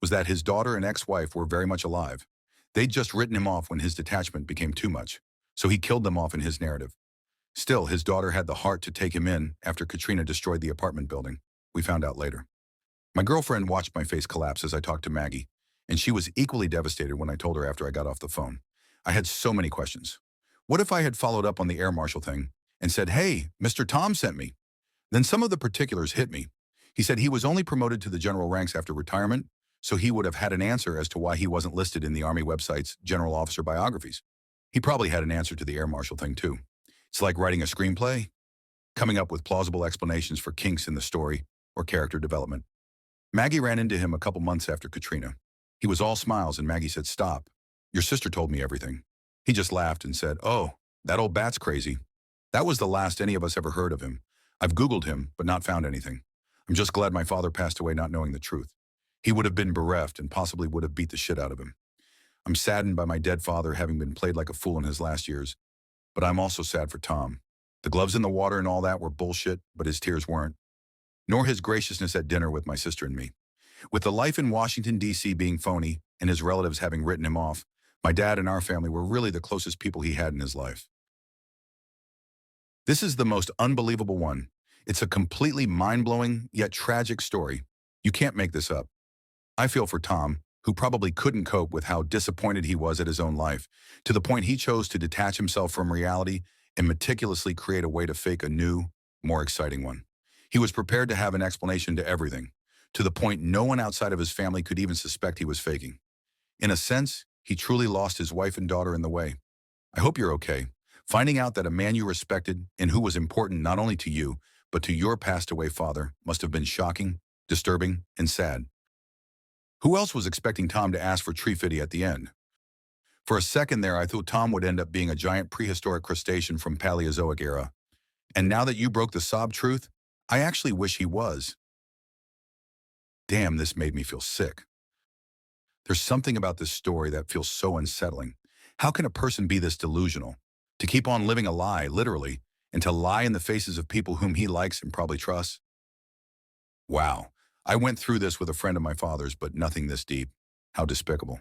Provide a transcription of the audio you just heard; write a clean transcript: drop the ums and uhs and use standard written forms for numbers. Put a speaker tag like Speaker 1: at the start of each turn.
Speaker 1: was that his daughter and ex-wife were very much alive. They'd just written him off when his detachment became too much, so he killed them off in his narrative. Still, his daughter had the heart to take him in after Katrina destroyed the apartment building. We found out later. My girlfriend watched my face collapse as I talked to Maggie, and she was equally devastated when I told her after I got off the phone. I had so many questions. What if I had followed up on the air marshal thing and said, "Hey, Mr. Tom sent me"? Then some of the particulars hit me. He said he was only promoted to the general ranks after retirement, so he would have had an answer as to why he wasn't listed in the Army website's general officer biographies. He probably had an answer to the air marshal thing too. It's like writing a screenplay, coming up with plausible explanations for kinks in the story or character development. Maggie ran into him a couple months after Katrina. He was all smiles and Maggie said, "Stop. Your sister told me everything." He just laughed and said, "Oh, that old bat's crazy." That was the last any of us ever heard of him. I've Googled him, but not found anything. I'm just glad my father passed away not knowing the truth. He would have been bereft and possibly would have beat the shit out of him. I'm saddened by my dead father having been played like a fool in his last years, but I'm also sad for Tom. The gloves in the water and all that were bullshit, but his tears weren't. Nor his graciousness at dinner with my sister and me. With the life in Washington, D.C. being phony and his relatives having written him off, my dad and our family were really the closest people he had in his life. This is the most unbelievable one. It's a completely mind-blowing, yet tragic story. You can't make this up. I feel for Tom, who probably couldn't cope with how disappointed he was at his own life, to the point he chose to detach himself from reality and meticulously create a way to fake a new, more exciting one. He was prepared to have an explanation to everything, to the point no one outside of his family could even suspect he was faking. In a sense, he truly lost his wife and daughter in the way. I hope you're okay. Finding out that a man you respected and who was important not only to you, but to your passed away father must have been shocking, disturbing, and sad. Who else was expecting Tom to ask for Trifidi at the end? For a second there, I thought Tom would end up being a giant prehistoric crustacean from Paleozoic era. And now that you broke the sob truth, I actually wish he was. Damn, this made me feel sick. There's something about this story that feels so unsettling. How can a person be this delusional? To keep on living a lie, literally, and to lie in the faces of people whom he likes and probably trusts? Wow. I went through this with a friend of my father's, but nothing this deep. How despicable.